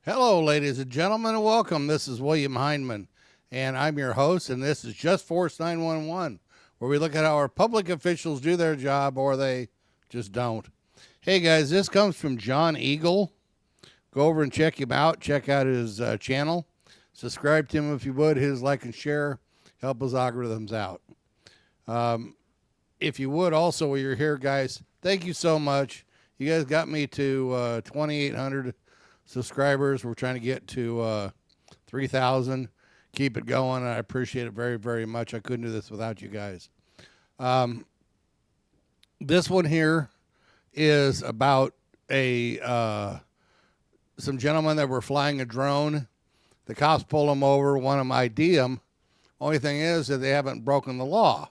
Hello, ladies and gentlemen, and welcome. This is William Hindman, and I'm your host, and this is Just Force 911, where we look at how our public officials do their job or they just don't. Hey, guys, this comes from John Eagle. Go over and check him out. Check out his channel. Subscribe to him if you would. His like and share. Help his algorithms out. If you would, also, while you're here, guys, thank you so much. You guys got me to 2,800 subscribers. We're trying to get to 3,000. Keep it going. I appreciate it very, very much. I couldn't do this without you guys. This one here is about some gentlemen that were flying a drone. The cops pull them over. One of them ID them. Only thing is that they haven't broken the law.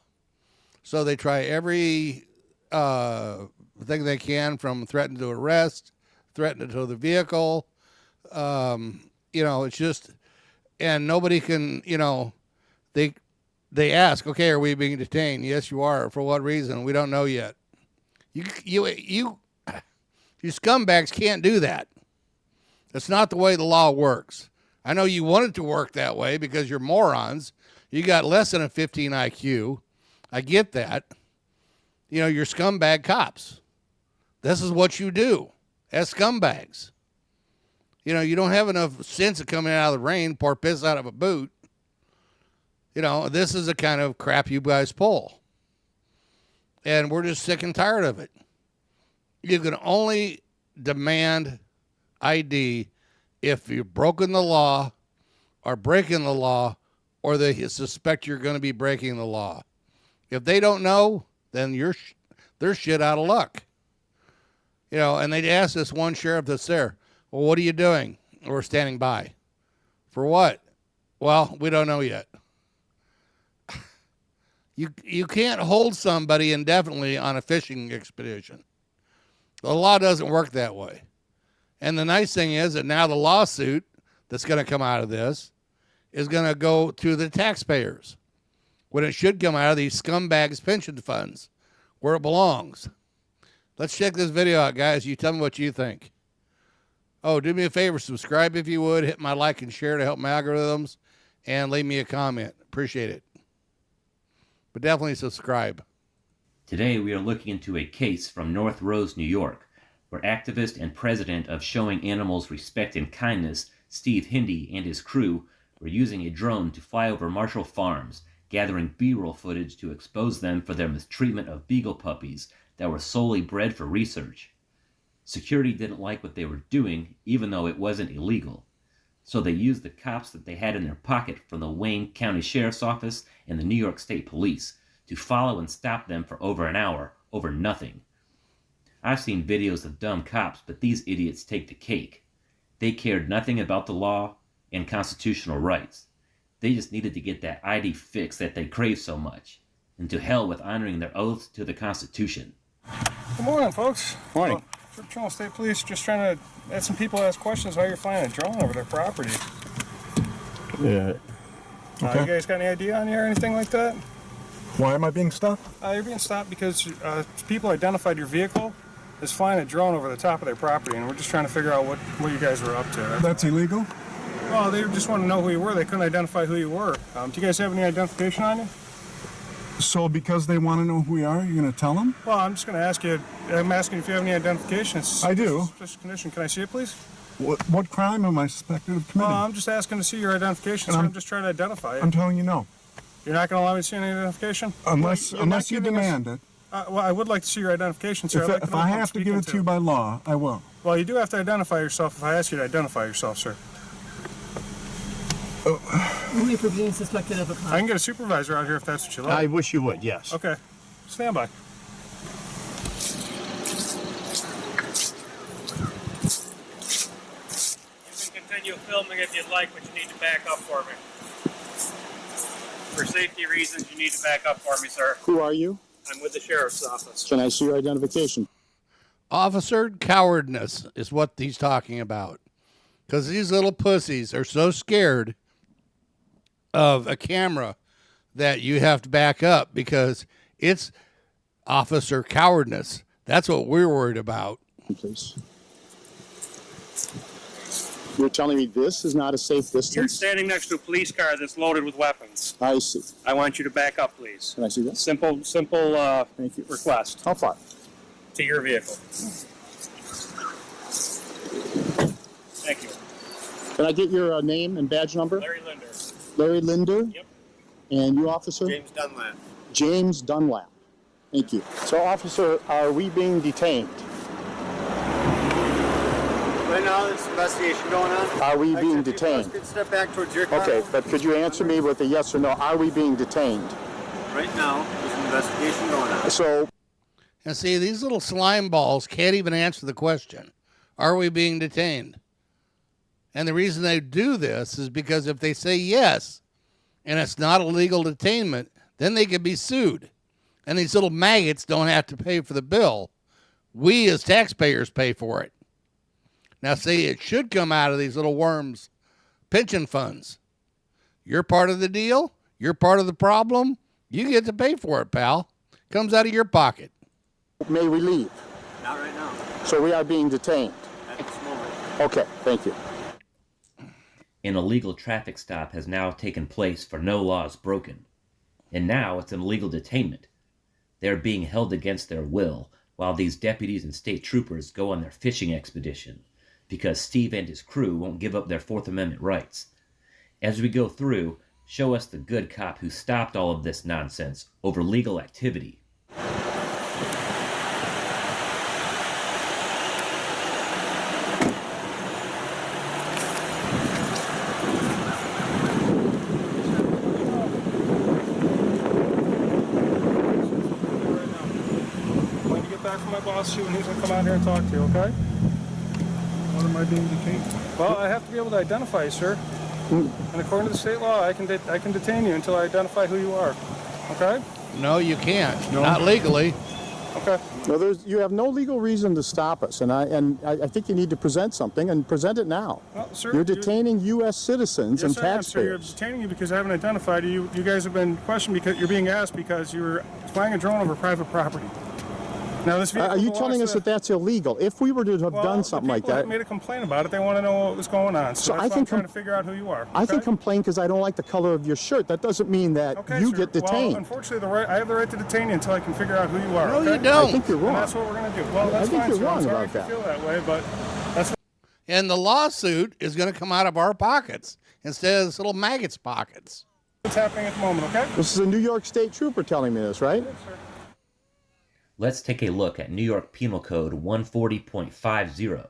So they try every thing they can, from threatening to arrest, threatening to tow the vehicle. It's just, and nobody can, they ask, okay, are we being detained? Yes, you are. For what reason? We don't know yet. You scumbags can't do that. That's not the way the law works. I know you want it to work that way because you're morons. You got less than a 15 IQ. I get that. You're scumbag cops. This is what you do as scumbags. You don't have enough sense of coming out of the rain, pour piss out of a boot. This is the kind of crap you guys pull. And we're just sick and tired of it. You can only demand ID if you've broken the law or breaking the law, or they suspect you're going to be breaking the law. If they don't know, then they're shit out of luck. And they'd ask this one sheriff that's there, well, what are you doing? We're standing by. For what? Well, we don't know yet. You can't hold somebody indefinitely on a fishing expedition. The law doesn't work that way. And the nice thing is that now the lawsuit that's going to come out of this is going to go to the taxpayers, when it should come out of these scumbags' pension funds, where it belongs. Let's check this video out, guys. You tell me what you think. Oh, do me a favor, subscribe if you would. Hit my like and share to help my algorithms, and leave me a comment. Appreciate it. But definitely subscribe. Today we are looking into a case from North Rose, New York, where activist and president of Showing Animals Respect and Kindness, Steve Hindy, and his crew were using a drone to fly over Marshall Farms, gathering B-roll footage to expose them for their mistreatment of beagle puppies that were solely bred for research. Security didn't like what they were doing, even though it wasn't illegal. So they used the cops that they had in their pocket from the Wayne County Sheriff's Office and the New York State Police to follow and stop them for over an hour over nothing. I've seen videos of dumb cops, but these idiots take the cake. They cared nothing about the law and constitutional rights. They just needed to get that ID fix that they crave so much. And to hell with honoring their oaths to the Constitution. Good morning, folks. Morning. Fraternal State Police, just trying to let some people ask questions while you're flying a drone over their property. Yeah. Okay. You guys got any idea on you or anything like that? Why am I being stopped? You're being stopped because people identified your vehicle as flying a drone over the top of their property, and we're just trying to figure out what you guys were up to. That's illegal? Well, they just want to know who you were. They couldn't identify who you were. Do you guys have any identification on you? So because they want to know who we are, you're going to tell them? Well, I'm just going to ask you. I'm asking if you have any identification. I do. Suspicious condition. Can I see it, please? What crime am I suspected of committing? I'm just asking to see your identification, so I'm just trying to identify it. I'm telling you no. You're not going to allow me to see any identification? Unless you demand it. Well, I would like to see your identification, sir. If I have to give it to you by law, I will. Well, you do have to identify yourself if I ask you to identify yourself, sir. Only for being suspected of a crime. I can get a supervisor out here if that's what you like. I wish you would, yes. Okay. Stand by. You can continue filming if you'd like, but you need to back up for me. For safety reasons, you need to back up for me, sir. Who are you? I'm with the sheriff's office. Can I see your identification? Officer cowardness is what he's talking about. Because these little pussies are so scared of a camera that you have to back up because it's officer cowardness. That's what we're worried about. Please. You're telling me this is not a safe You're distance? standing next to a police car that's loaded with weapons. I see. I want you to back up, please. Can I see this? Simple Thank you. request How far? to your vehicle. Thank you. Can I get your name and badge number? Larry Linder. Larry Linder? Yep. And you, officer? James Dunlap. James Dunlap. Thank you. So, officer, are we being detained? Right now, there's an investigation going on. Are we being Actually, detained? you can step back towards your car. Okay, but could you answer me with a yes or no? Are we being detained? Right now, there's an investigation going on. So, And see, these little slime balls can't even answer the question, are we being detained? And the reason they do this is because if they say yes, and it's not a legal detainment, then they can be sued. And these little maggots don't have to pay for the bill. We as taxpayers pay for it. Now, see, it should come out of these little worms' pension funds. You're part of the deal. You're part of the problem. You get to pay for it, pal. Comes out of your pocket. may we leave? Not right now. So we are being detained. At this moment. Okay, thank you. An illegal traffic stop has now taken place for no laws broken. And now it's an illegal detainment. They are being held against their will while these deputies and state troopers go on their fishing expedition because Steve and his crew won't give up their Fourth Amendment rights. As we go through, show us the good cop who stopped all of this nonsense over legal activity. When you get back from my boss shoot, and he's gonna come out here and talk to you, okay? What am I being detained? Well, I have to be able to identify you, sir. And according to the state law, I can detain you until I identify who you are. Okay? No, you can't. Not legally. Okay. No, you have no legal reason to stop us, and I think you need to present something, and present it now. Well, sir, You're detaining U.S. citizens and Yes, I am, sir. You're taxpayers. detaining you because I haven't identified you. You guys have been questioned because you're being asked because you were flying a drone over private property. Now, this vehicle Are you belongs telling us to- that that's illegal? If we were to have Well, done something the like people that, made a complaint about it. They want to know what was going on. So So I that's why can I'm trying com- to figure out who you are. I can okay? complain because I don't like the color of your shirt. That doesn't mean that Okay, you sir. get detained. Well, unfortunately, I have the right to detain you until I can figure out who you are. No, okay? you don't. I think you're And wrong. that's what we're going to do. Well, that's think fine, you're sir. I'm wrong sorry about if you that. feel that way, but that's And the lawsuit is going to come out of our pockets instead of this little maggot's pockets. what's happening at the moment, okay? This is a New York State trooper telling me this, right? Yes, sir. Let's take a look at New York Penal Code 140.50.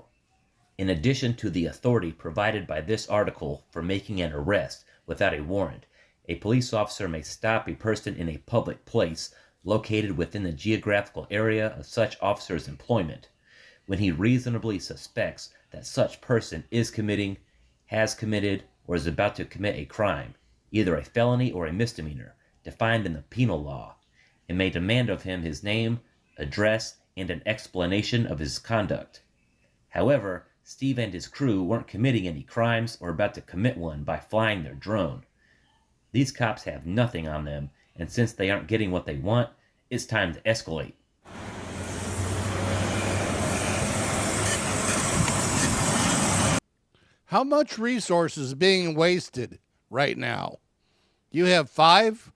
In addition to the authority provided by this article for making an arrest without a warrant, a police officer may stop a person in a public place located within the geographical area of such officer's employment when he reasonably suspects that such person is committing, has committed, or is about to commit a crime, either a felony or a misdemeanor, defined in the penal law, and may demand of him his name, address, and an explanation of his conduct. However, Steve and his crew weren't committing any crimes or about to commit one by flying their drone. These cops have nothing on them, and since they aren't getting what they want, it's time to escalate. How much resources is being wasted right now? You have 5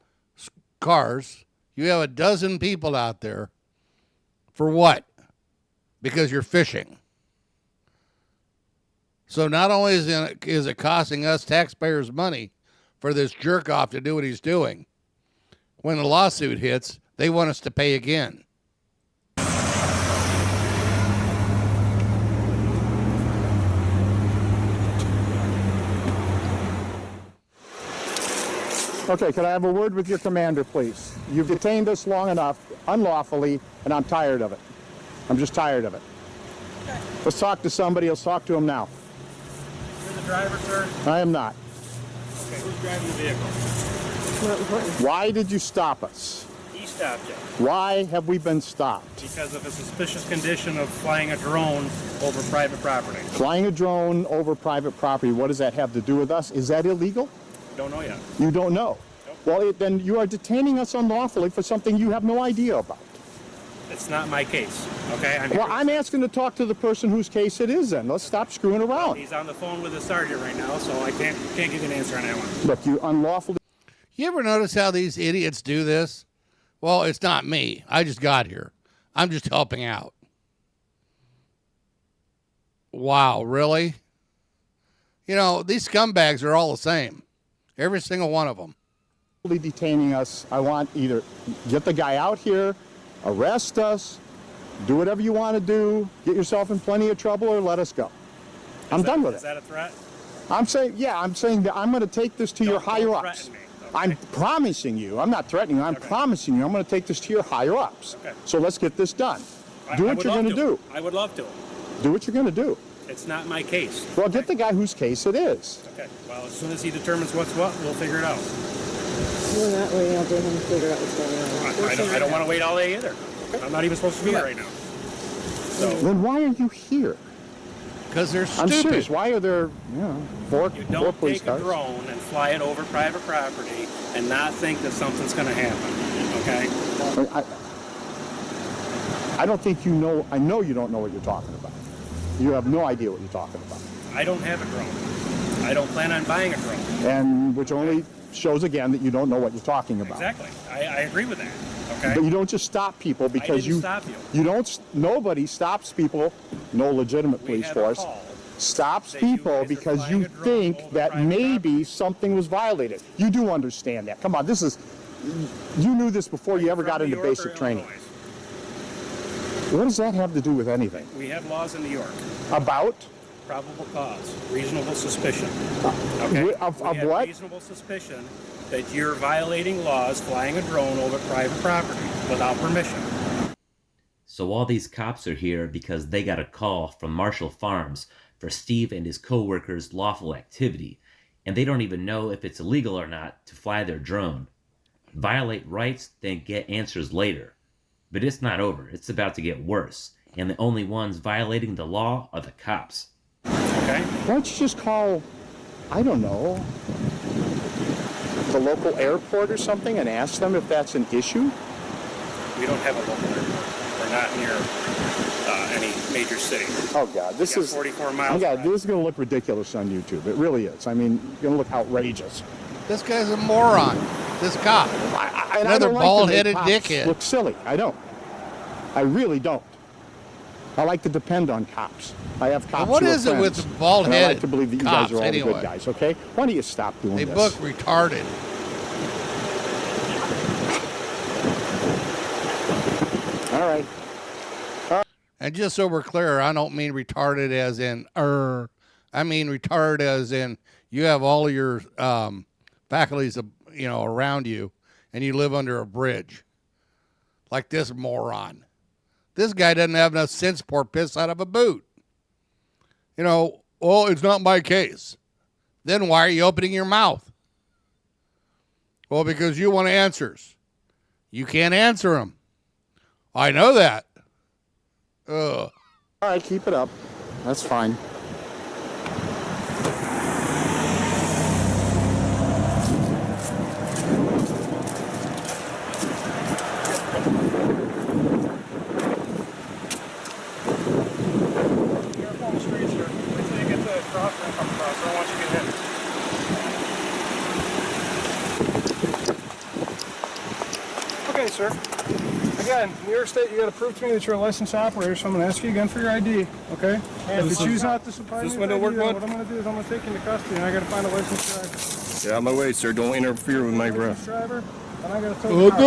cars. You have a dozen people out there. For what? Because you're fishing. So not only is it costing us taxpayers money for this jerk off to do what he's doing, when the lawsuit hits, they want us to pay again. Okay, could I have a word with your commander, please? You've detained us long enough, unlawfully, and I'm tired of it. I'm just tired of it. Let's talk to somebody. Let's talk to him now. You're the driver, sir? I am not. Okay, who's driving the vehicle? Not important. Why did you stop us? He stopped you Why have we been stopped? because of a suspicious condition of flying a drone over private property. Flying a drone over private property, what does that have to do with us? Is that illegal? Don't know yet. You don't know. Nope. Well, then you are detaining us unlawfully for something you have no idea about. It's not my case. Okay. Well, I'm asking to talk to the person whose case it is then. Let's stop screwing around. He's on the phone with the sergeant right now, so I can't give you an answer on that one. Look, you unlawfully. You ever notice how these idiots do this? Well, it's not me. I just got here. I'm just helping out. Wow, really? You know, these scumbags are all the same. Every single one of them. Detaining us. I want either get the guy out here, arrest us, do whatever you want to do, get yourself in plenty of trouble, or let us go. I'm done with Is it. that a threat? I'm saying that I'm going to take this to your higher ups. Threaten me, okay? I'm promising you. I'm not threatening you. I'm promising you. I'm going to take this to your higher ups. Okay. So let's get this done. Do I what would you're love going to do. I would love to. Do what you're going to do. It's not my case. Well, get the guy whose case it is. Okay. Well, as soon as he determines what's what, we'll figure it out. We're not waiting all day to figure out what's going on. I don't want to wait all day either. I'm not even supposed to be here right now. So Then why are you here? Because they're I'm stupid. serious. Why are there, four you police don't take a cars? drone and fly it over private property and not think that something's going to happen. Okay. I don't think you know. I know you don't know what you're talking about. You have no idea what you're talking about. I don't have a drone. I don't plan on buying a drone. And which only shows again that you don't know what you're talking about. Exactly. I agree with that. Okay. But you don't just stop people because didn't stop you. You don't. Nobody stops people. No legitimate police had a force call stops that you people guys are because flying you a drone think over that private maybe something was violated. You do understand that. Come on, this is. You knew this before you ever From got New into York or basic training. Illinois? What does that have to do with anything? We have laws in New York. About? Probable cause, reasonable suspicion. Okay. Of We have what? Reasonable suspicion that you're violating laws flying a drone over private property without permission. So all these cops are here because they got a call from Marshall Farms for Steve and his co-workers' lawful activity, and they don't even know if it's illegal or not to fly their drone. Violate rights, then get answers later. But it's not over. It's about to get worse, and the only ones violating the law are the cops. Okay? Why don't you just call, I don't know, the local airport or something and ask them if that's an issue? We don't have a local airport. We're not near any major city. Oh God, this We got is 44 miles. Oh God, drive. this is going to look ridiculous on YouTube. It really is. I mean, it's going to look outrageous. This guy's a moron. This cop. And Another don't like to make bald-headed cops dickhead. Look silly. I don't. I really don't. I like to depend on cops. I have cops. What who are is it with friends, the bald-headed and I like to believe that you cops guys are all the anyway? good guys. Okay? Why don't you stop doing They this? book retarded. All right. And just so we're clear, I don't mean retarded as in I mean retarded as in you have all of your faculties, around you, and you live under a bridge, like this moron. This guy doesn't have enough sense to pour piss out of a boot. Well, it's not my case. Then why are you opening your mouth? Well, because you want answers. You can't answer them. I know that. Ugh. All right, keep it up. That's fine. Careful on the street, sir. Wait till you get the crosswalk come across. I don't want you to get hit. Okay, sir. Again, New York State, you got to prove to me that you're a licensed operator, so I'm going to ask you again for your ID, okay? If you choose not to supply me this with window ID, work then good? what I'm going to do is I'm going to take you into custody, and I got to find a licensed driver. Get out of my way, sir. Don't interfere with my Licensed breath. driver, and I got to take you out, okay?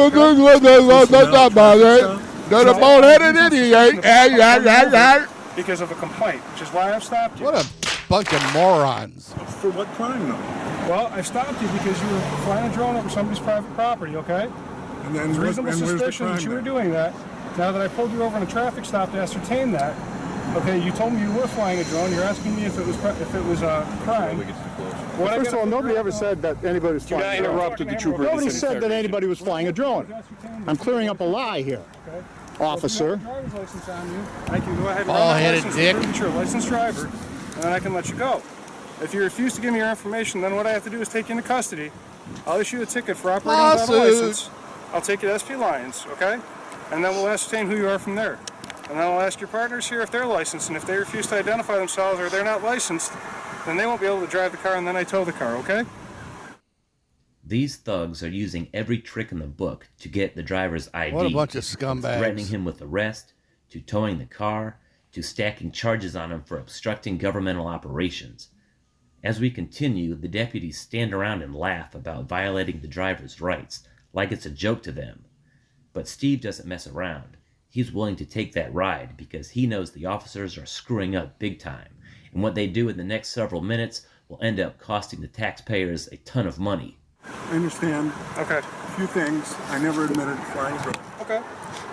bald-headed idiot. Because of a complaint, which is why I've stopped you. What a bunch of morons. For what crime, though? Well, I stopped you because you were flying a drone over somebody's private property, okay? And then There's reasonable suspicion that you were doing that. Now that I pulled you over in a traffic stop to ascertain that, okay, you told me you were flying a drone. You're asking me if it was a crime. What I First of gotta all, nobody figure ever out said that anybody was Do not flying a drone. interrupt the trooper. Nobody said that anybody was flying a drone. is ascertain I'm clearing up a lie here, okay? officer. If you have a driver's license on you, I can go ahead and Bald-headed run that dick. license to prove that you're a licensed driver, and then I can let you go. If you refuse to give me your information, then what I have to do is take you into custody. I'll issue a ticket for operating without a Lawsuit. license. I'll take you to SP Lyons, okay? and then we'll ascertain who you are from there. And then I'll ask your partners here if they're licensed, and if they refuse to identify themselves or they're not licensed, then they won't be able to drive the car, and then I tow the car, okay? These thugs are using every trick in the book to get the driver's ID. What a bunch of from scumbags. threatening him with arrest, to towing the car, to stacking charges on him for obstructing governmental operations. As we continue, the deputies stand around and laugh about violating the driver's rights, like it's a joke to them. But Steve doesn't mess around. He's willing to take that ride because he knows the officers are screwing up big time, and what they do in the next several minutes will end up costing the taxpayers a ton of money. I understand Okay. a few things. I never admitted flying drone. Okay.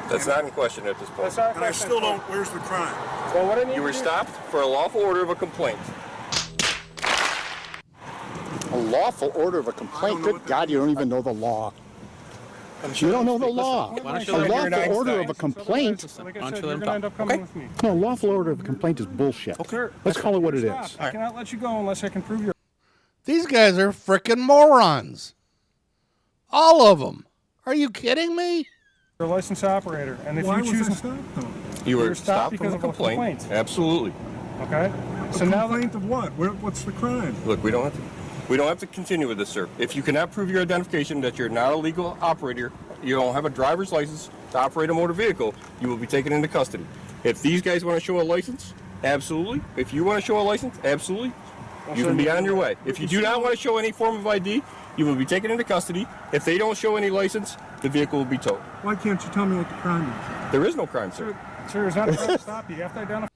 That's not in question at this point. That's not a And I question. still don't. Where's the crime? Well, what I need You to were do- stopped for a lawful order of a complaint. A lawful order of a complaint? know Good what that God, you don't even know the law. You don't know the law. Why don't A lawful order of a complaint. Like I said, you're going to end up coming with me. No, lawful order of a complaint is bullshit. Sir, Let's call it what it stop. is. I cannot let you go unless I can prove you're These guys are frickin' morons. All of them. Are you kidding me? a licensed operator. And if Why you was choose... I stopped though? You You were were stopped stopped because from a of a complaint. complaint. Absolutely. Okay? A So now... complaint of what? What's the crime? Look, we don't have to continue with this, sir. If you cannot prove your identification that you're not a legal operator, you don't have a driver's license to operate a motor vehicle, you will be taken into custody. If these guys want to show a license, absolutely. If you want to show a license, absolutely. You can be on your way. If you do not want to show any form of ID, you will be taken into custody. If they don't show any license, the vehicle will be towed. Why can't you tell me what the crime is? There is no crime, sir. Sir, it's not a crime to stop you. You have to identify...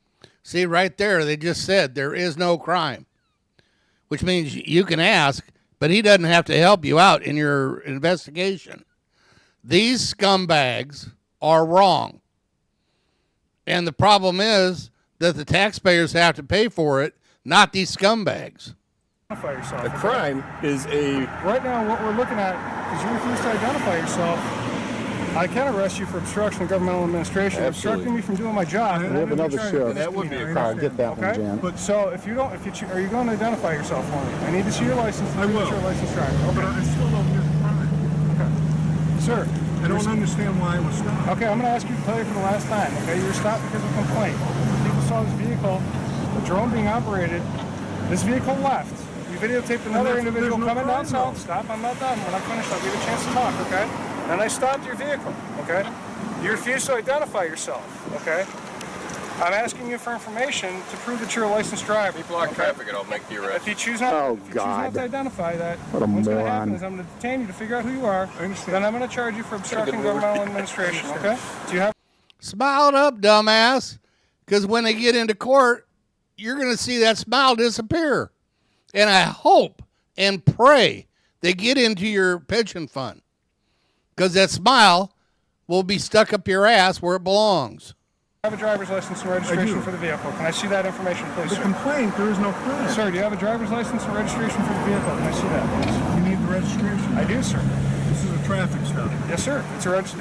See, right there, they just said there is no crime, which means you can ask, but he doesn't have to help you out in your investigation. These scumbags are wrong. And the problem is that the taxpayers have to pay for it, not these scumbags. Identify yourself. A okay? crime is a... Right now, what we're looking at is you refuse to identify yourself. I can arrest you for obstruction of governmental administration, Absolutely. obstructing me from doing my job. We have another sheriff. That would be a car. Get that one, Okay? Jan. But so if you don't, are you going to identify yourself for me? I need to see your license. I will. Your license driver. But Okay. I still don't get the crime. Okay. Sir. I don't understand why I was stopped. Okay, I'm going to ask you to tell you for the last time. Okay, you were stopped because of a complaint. People saw this vehicle, the drone being operated. This vehicle left. You videotaped another individual there's no coming down crime, south. Stop, I'm not done. When I'm finished, I'll give you a chance to talk, okay? Then I stopped your vehicle, okay? You refuse to identify yourself, okay? I'm asking you for information to prove that you're a licensed driver. Block okay? traffic and I'll make the arrest. If you choose not, Oh, if you choose not God. to identify that, What a what's going to moron. happen is I'm going to detain you to figure out who you are. Then I'm going to charge you for obstructing governmental administration, okay? Do you have... Smile it up, dumbass, because when they get into court, you're going to see that smile disappear. And I hope and pray they get into your pension fund, because that smile will be stuck up your ass where it belongs. have a driver's license and registration for the vehicle? Can I see that information, please, The sir? complaint, there is no crime. Sir, do you have a driver's license and registration for the vehicle? Can I see that, please? You need the registration. I do, sir. This is a traffic stop. Yes, sir.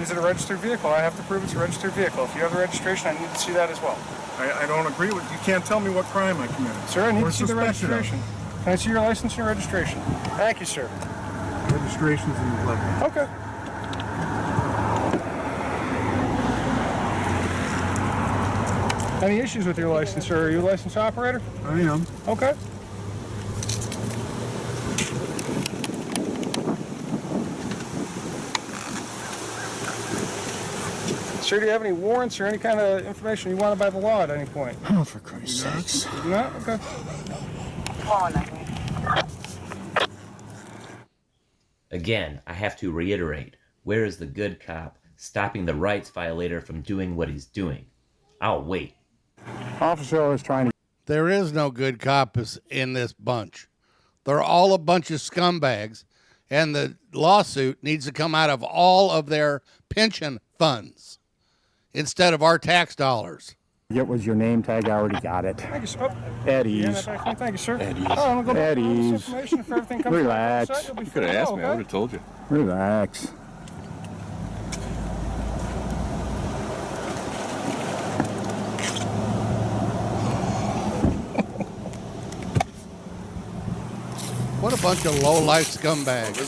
Is it a registered vehicle? I have to prove it's a registered vehicle. If you have the registration, I need to see that as well. I don't agree with you. Can't tell me what crime I committed. Sir, I need Or to see the suspected of. registration. Can I see your license and your registration? Thank you, sir. Registration's in the level. Okay. Any issues with your license, sir? Are you a licensed operator? I am. Okay. Sir, do you have any warrants or any kind of information you wanted by the law at any point? Oh, for Christ's sakes. No? Okay. Again, I have to reiterate, where is the good cop stopping the rights violator from doing what he's doing? I'll wait. Officer is trying to... There is no good cops in this bunch. They're all a bunch of scumbags, and the lawsuit needs to come out of all of their pension funds instead of our tax dollars. What was your name tag? I already got it. Thank you, sir. Eddie's. Thank you, sir. Eddie's. Oh, I'm gonna go back to all this Eddie's. information. If everything comes Relax. back, you'll be You could have fine. asked me. I Okay? would have told you. Relax. What a bunch of low-life scumbags.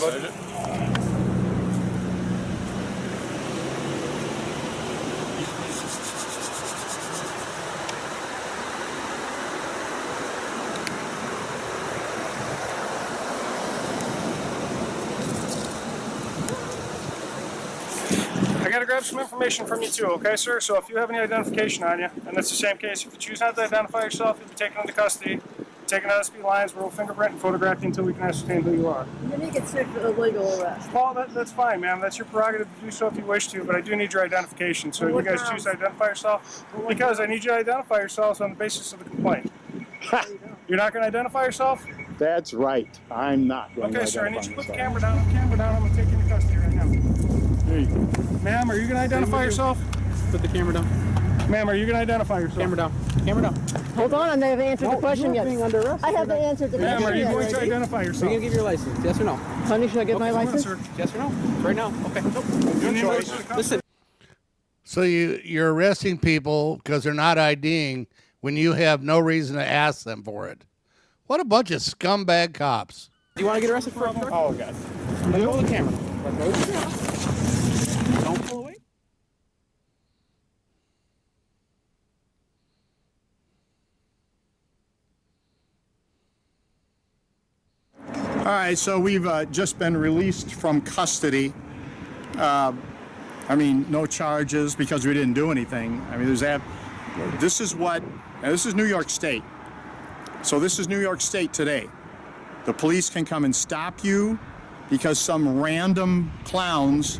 to grab some information from you too, okay, sir? So if you have any identification on you, and it's the same case, if you choose not to identify yourself, you'll be taken into custody, taken out of SP lines, we'll fingerprint and photograph you until we can ascertain who you are. Then you get sick of illegal arrest. Well, that's fine, ma'am. That's your prerogative to do so if you wish to, but I do need your identification. So you guys choose to identify yourself? Because I need you to identify yourselves on the basis of the complaint. You're not going to identify yourself? That's right. I'm not going to Okay, sir, I need identify you to put the myself. camera down. Camera down. I'm going to take you into custody right now. There you go. Ma'am, are you going to identify yourself? Put the camera down. Ma'am, are you going to identify yourself? Camera down. Camera down. Hold on, I haven't answered the question You're yet. being under arrest. I haven't answered the Ma'am, question are you yet. going to identify Are you yourself? gonna give your license? Yes or no? Honey, should I get my Come on, license? sir. Yes or no? Right now. Okay. You need choice. my- Listen. So you're arresting people because they're not IDing when you have no reason to ask them for it. What a bunch of scumbag cops. Do you want to get arrested for it? Oh, God. Let go of the camera. Let go of the camera. Don't pull away. All right, so we've just been released from custody. I mean, no charges because we didn't do anything. I mean, this is New York State. So this is New York State today. The police can come and stop you because some random clowns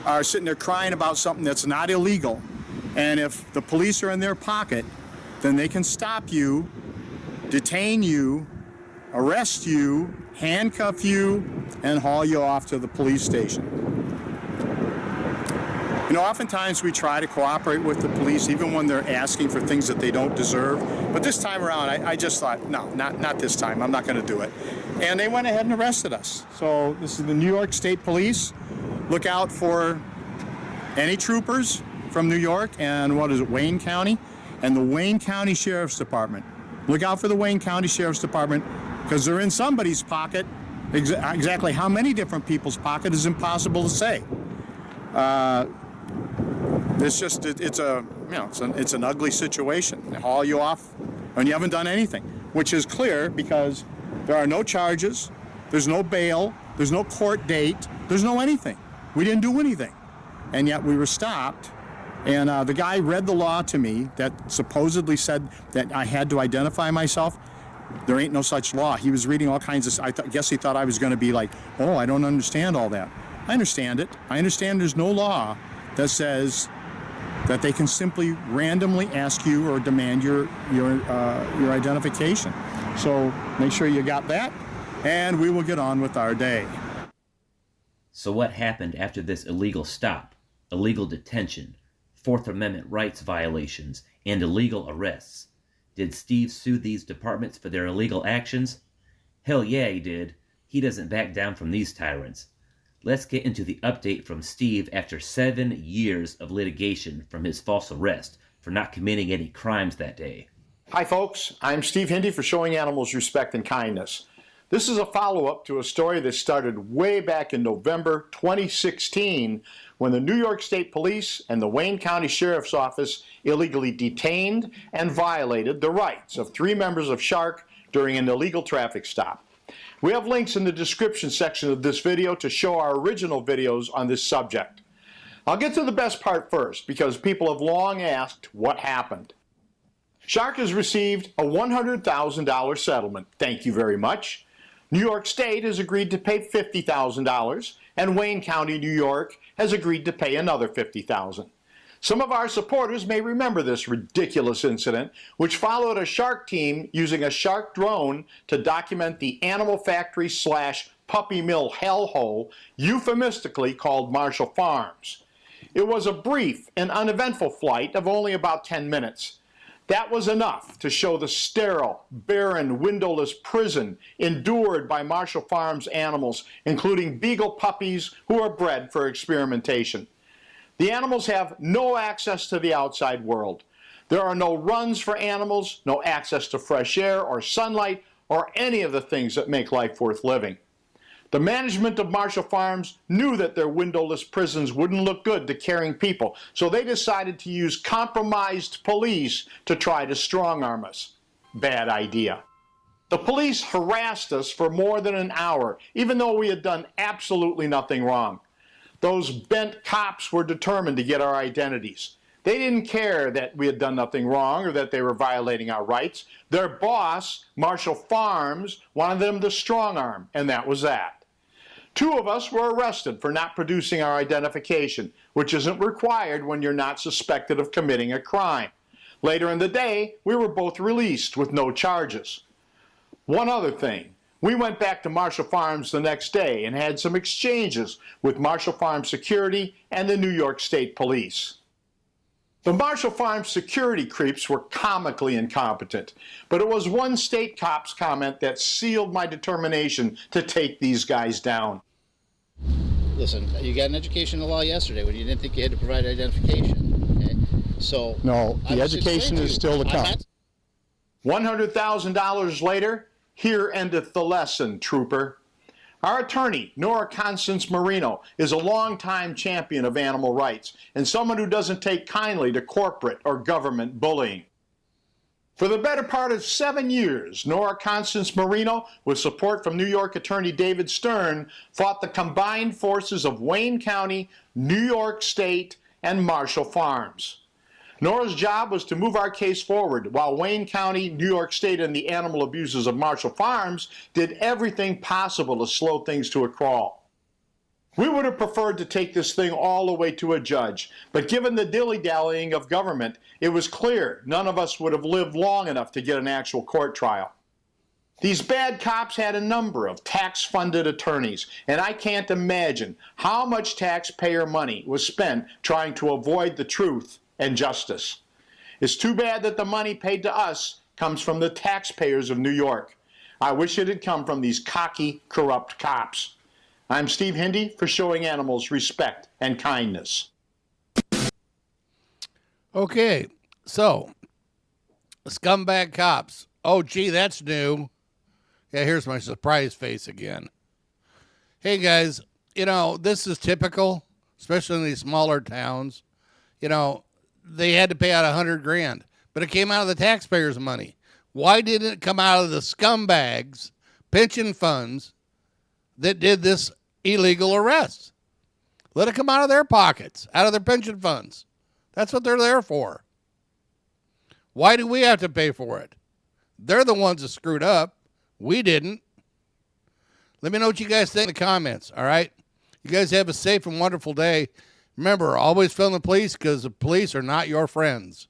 are sitting there crying about something that's not illegal. And if the police are in their pocket, then they can stop you, detain you, arrest you, handcuff you, and haul you off to the police station. You know, oftentimes we try to cooperate with the police even when they're asking for things that they don't deserve. But this time around, I just thought, no, not this time. I'm not going to do it. And they went ahead and arrested us. So this is the New York State Police. Look out for any troopers from New York and Wayne County, and the Wayne County Sheriff's Department. Look out for the Wayne County Sheriff's Department because they're in somebody's pocket. Exactly how many different people's pocket is impossible to say. It's an ugly situation. They haul you off and you haven't done anything, which is clear because there are no charges, there's no bail, there's no court date, there's no anything. We didn't do anything. And yet we were stopped. And the guy read the law to me that supposedly said that I had to identify myself. There ain't no such law. He was reading all kinds of, I guess he thought I was going to be like, oh, I don't understand all that. I understand it. I understand there's no law that says that they can simply randomly ask you or demand your identification. So make sure you got that, and we will get on with our day. So what happened after this illegal stop, illegal detention, Fourth Amendment rights violations, and illegal arrests? Did Steve sue these departments for their illegal actions? Hell yeah, he did. He doesn't back down from these tyrants. Let's get into the update from Steve after 7 years of litigation from his false arrest for not committing any crimes that day. Hi folks, I'm Steve Hindy for Showing Animals Respect and Kindness. This is a follow-up to a story that started way back in November 2016 when the New York State Police and the Wayne County Sheriff's Office illegally detained and violated the rights of 3 members of Shark during an illegal traffic stop. We have links in the description section of this video to show our original videos on this subject. I'll get to the best part first because people have long asked what happened. Shark has received a $100,000 settlement. Thank you very much. New York State has agreed to pay $50,000 and Wayne County, New York has agreed to pay another $50,000. Some of our supporters may remember this ridiculous incident, which followed a shark team using a shark drone to document the animal factory / puppy mill hellhole, euphemistically called Marshall Farms. It was a brief and uneventful flight of only about 10 minutes. That was enough to show the sterile, barren, windowless prison endured by Marshall Farms animals, including beagle puppies who are bred for experimentation. The animals have no access to the outside world. There are no runs for animals, no access to fresh air or sunlight, or any of the things that make life worth living. The management of Marshall Farms knew that their windowless prisons wouldn't look good to caring people, so they decided to use compromised police to try to strong-arm us. Bad idea. The police harassed us for more than an hour, even though we had done absolutely nothing wrong. Those bent cops were determined to get our identities. They didn't care that we had done nothing wrong or that they were violating our rights. Their boss, Marshall Farms, wanted them to strong arm, and that was that. 2 of us were arrested for not producing our identification, which isn't required when you're not suspected of committing a crime. Later in the day, we were both released with no charges. One other thing. We went back to Marshall Farms the next day and had some exchanges with Marshall Farms security and the New York State Police. The Marshall Farms security creeps were comically incompetent, but it was one state cop's comment that sealed my determination to take these guys down. Listen, you got an education in the law yesterday when you didn't think you had to provide identification. Okay? So No, the education is still to come. $100,000 later, here endeth the lesson, trooper. Our attorney, Nora Constance Marino, is a longtime champion of animal rights and someone who doesn't take kindly to corporate or government bullying. For the better part of 7 years, Nora Constance Marino, with support from New York Attorney David Stern, fought the combined forces of Wayne County, New York State, and Marshall Farms. Nora's job was to move our case forward, while Wayne County, New York State, and the animal abusers of Marshall Farms did everything possible to slow things to a crawl. We would have preferred to take this thing all the way to a judge, but given the dilly-dallying of government, it was clear none of us would have lived long enough to get an actual court trial. These bad cops had a number of tax-funded attorneys, and I can't imagine how much taxpayer money was spent trying to avoid the truth and justice. It's too bad that the money paid to us comes from the taxpayers of New York. I wish it had come from these cocky, corrupt cops. I'm Steve Hindy for Showing Animals Respect and Kindness. Okay, so scumbag cops. Oh, gee, that's new. Yeah, here's my surprise face again. Hey, guys, this is typical, especially in these smaller towns. They had to pay out $100,000, but it came out of the taxpayers' money. Why didn't it come out of the scumbags' pension funds that did this illegal arrest? Let it come out of their pockets, out of their pension funds. That's what they're there for. Why do we have to pay for it? They're the ones that screwed up. We didn't. Let me know what you guys think in the comments, all right? You guys have a safe and wonderful day. Remember, always film the police because the police are not your friends.